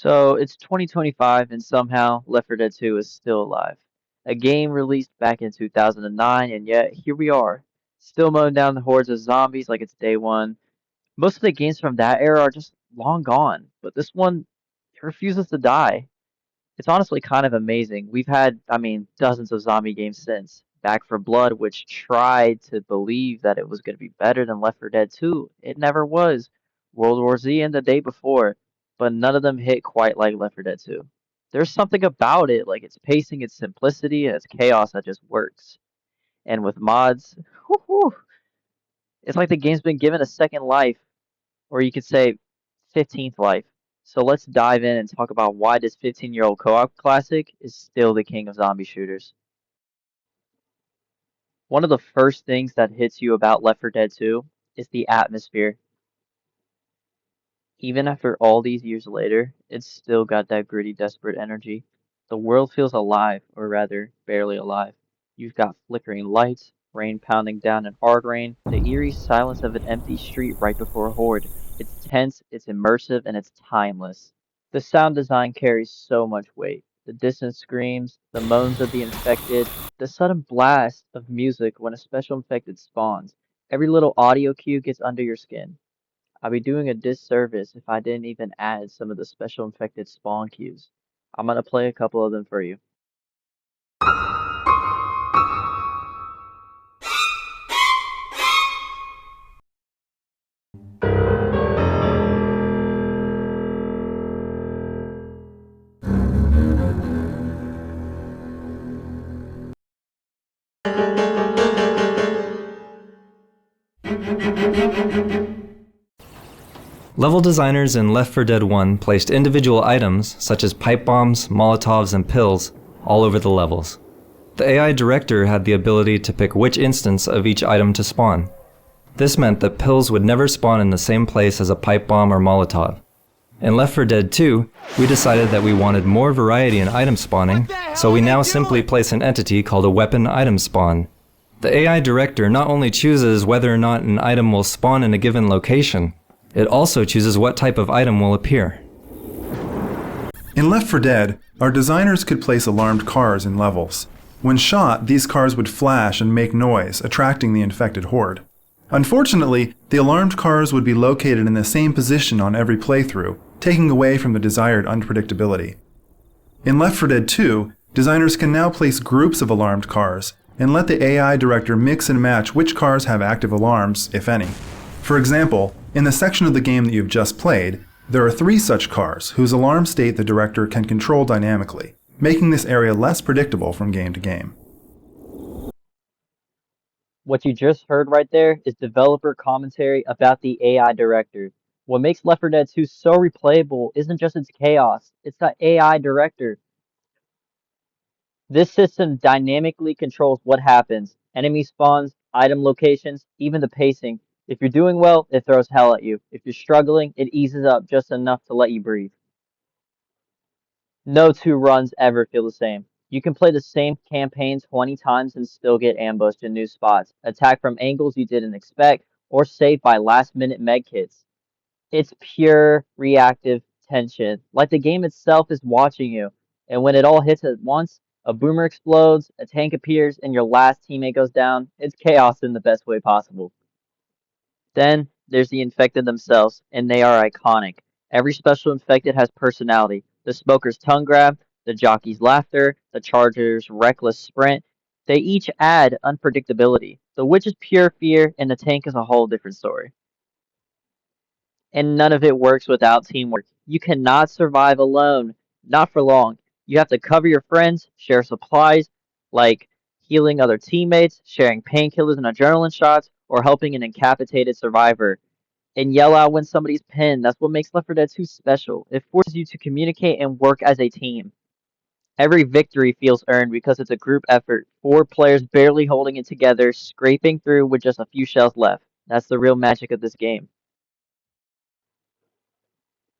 So it's 2025 and somehow Left 4 Dead 2 is still alive. A game released back in 2009 and yet here we are, still mowing down the hordes of zombies like it's day one. Most of the games from that era are just long gone, but this one refuses to die. It's honestly kind of amazing. We've had, dozens of zombie games since. Back for Blood, which tried to believe that it was going to be better than Left 4 Dead 2. It never was. World War Z and the day before, but none of them hit quite like Left 4 Dead 2. There's something about it, like its pacing, its simplicity, and its chaos that just works. And with mods, whew, it's like the game's been given a second life, or you could say 15th life. So let's dive in and talk about why this 15-year-old co-op classic is still the king of zombie shooters. One of the first things that hits you about Left 4 Dead 2 is the atmosphere. Even after all these years later, it's still got that gritty, desperate energy. The world feels alive, or rather, barely alive. You've got flickering lights, rain pounding down in hard rain, the eerie silence of an empty street right before a horde. It's tense, it's immersive, and it's timeless. The sound design carries so much weight. The distant screams, the moans of the infected, the sudden blast of music when a special infected spawns. Every little audio cue gets under your skin. I'd be doing a disservice if I didn't even add some of the special infected spawn cues. I'm gonna play a couple of them for you. Level designers in Left 4 Dead 1 placed individual items, such as pipe bombs, molotovs, and pills, all over the levels. The AI director had the ability to pick which instance of each item to spawn. This meant that pills would never spawn in the same place as a pipe bomb or molotov. In Left 4 Dead 2, we decided that we wanted more variety in item spawning, so we now simply place an entity called a weapon item spawn. The AI director not only chooses whether or not an item will spawn in a given location, it also chooses what type of item will appear. In Left 4 Dead, our designers could place alarmed cars in levels. When shot, these cars would flash and make noise, attracting the infected horde. Unfortunately, the alarmed cars would be located in the same position on every playthrough, taking away from the desired unpredictability. In Left 4 Dead 2, designers can now place groups of alarmed cars and let the AI director mix and match which cars have active alarms, if any. For example, in the section of the game that you've just played, there are 3 such cars whose alarm state the director can control dynamically, making this area less predictable from game to game. What you just heard right there is developer commentary about the AI director. What makes Left 4 Dead 2 so replayable isn't just its chaos, it's the AI director. This system dynamically controls what happens, enemy spawns, item locations, even the pacing. If you're doing well, it throws hell at you. If you're struggling, it eases up just enough to let you breathe. No 2 runs ever feel the same. You can play the same campaign 20 times and still get ambushed in new spots, attacked from angles you didn't expect, or saved by last-minute medkits. It's pure reactive tension, like the game itself is watching you. And when it all hits at once, a boomer explodes, a tank appears, and your last teammate goes down, it's chaos in the best way possible. Then there's the infected themselves, and they are iconic. Every special infected has personality. The smoker's tongue grab, the jockey's laughter, the charger's reckless sprint. They each add unpredictability. The witch is pure fear, and the tank is a whole different story. And none of it works without teamwork. You cannot survive alone, not for long. You have to cover your friends, share supplies, like healing other teammates, sharing painkillers and adrenaline shots, or helping an incapacitated survivor. And yell out when somebody's pinned. That's what makes Left 4 Dead 2 special. It forces you to communicate and work as a team. Every victory feels earned because it's a group effort. 4 players barely holding it together, scraping through with just a few shells left. That's the real magic of this game.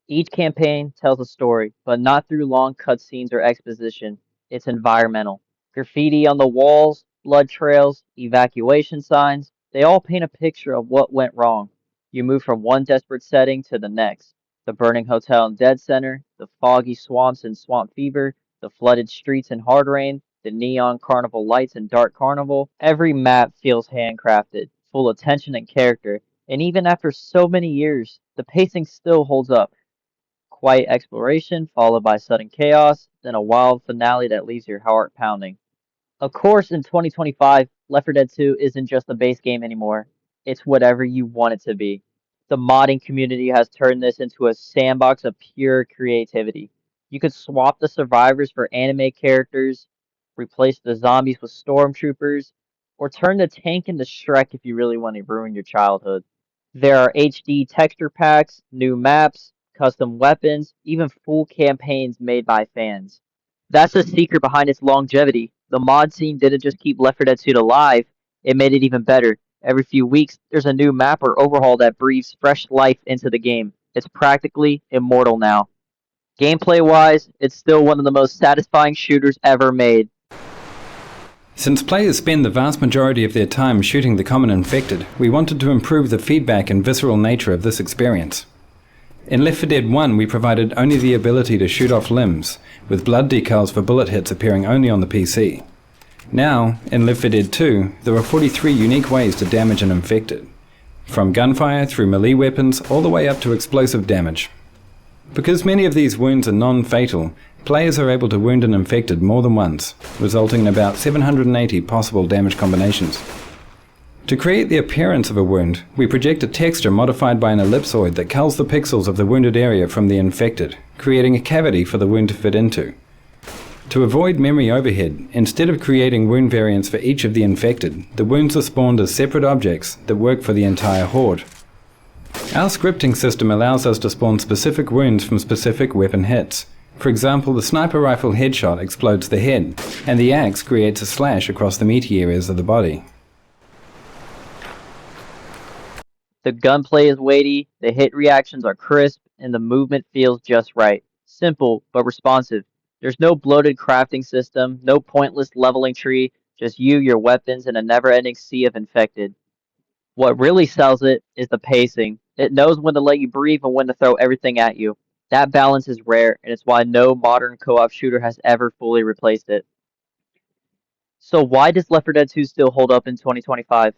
Each campaign tells a story, but not through long cutscenes or exposition. It's environmental. Graffiti on the walls, blood trails, evacuation signs, they all paint a picture of what went wrong. You move from one desperate setting to the next. The burning hotel in Dead Center, the foggy swamps in Swamp Fever, the flooded streets in Hard Rain, the neon carnival lights in Dark Carnival. Every map feels handcrafted, full of tension and character, and even after so many years, the pacing still holds up. Quiet exploration, followed by sudden chaos, then a wild finale that leaves your heart pounding. Of course, in 2025, Left 4 Dead 2 isn't just a base game anymore. It's whatever you want it to be. The modding community has turned this into a sandbox of pure creativity. You could swap the survivors for anime characters, replace the zombies with stormtroopers, or turn the tank into Shrek if you really want to ruin your childhood. There are HD texture packs, new maps, custom weapons, even full campaigns made by fans. That's the secret behind its longevity. The mod scene didn't just keep Left 4 Dead 2 alive, it made it even better. Every few weeks, there's a new map or overhaul that breathes fresh life into the game. It's practically immortal now. Gameplay wise, it's still one of the most satisfying shooters ever made. Since players spend the vast majority of their time shooting the common infected, we wanted to improve the feedback and visceral nature of this experience. In Left 4 Dead 1 we provided only the ability to shoot off limbs, with blood decals for bullet hits appearing only on the PC. Now, in Left 4 Dead 2, there are 43 unique ways to damage an infected, from gunfire through melee weapons all the way up to explosive damage. Because many of these wounds are non-fatal, players are able to wound an infected more than once, resulting in about 780 possible damage combinations. To create the appearance of a wound, we project a texture modified by an ellipsoid that culls the pixels of the wounded area from the infected, creating a cavity for the wound to fit into. To avoid memory overhead, instead of creating wound variants for each of the infected, the wounds are spawned as separate objects that work for the entire horde. Our scripting system allows us to spawn specific wounds from specific weapon hits. For example, the sniper rifle headshot explodes the head, and the axe creates a slash across the meaty areas of the body. The gunplay is weighty, the hit reactions are crisp, and the movement feels just right. Simple, but responsive. There's no bloated crafting system, no pointless leveling tree, just you, your weapons, and a never-ending sea of infected. What really sells it is the pacing. It knows when to let you breathe and when to throw everything at you. That balance is rare, and it's why no modern co-op shooter has ever fully replaced it. So why does Left 4 Dead 2 still hold up in 2025?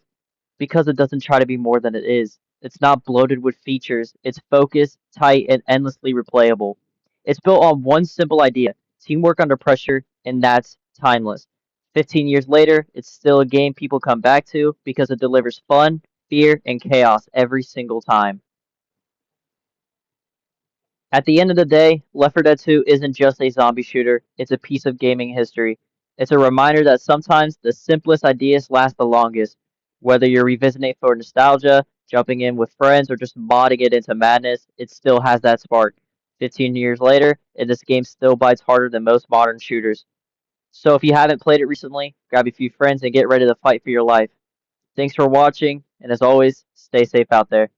Because it doesn't try to be more than it is. It's not bloated with features. It's focused, tight, and endlessly replayable. It's built on one simple idea: teamwork under pressure, and that's timeless. 15 years later, it's still a game people come back to because it delivers fun, fear, and chaos every single time. At the end of the day, Left 4 Dead 2 isn't just a zombie shooter, it's a piece of gaming history. It's a reminder that sometimes the simplest ideas last the longest. Whether you're revisiting it for nostalgia, jumping in with friends, or just modding it into madness, it still has that spark. 15 years later, and this game still bites harder than most modern shooters. So if you haven't played it recently, grab a few friends and get ready to fight for your life. Thanks for watching, and as always, stay safe out there.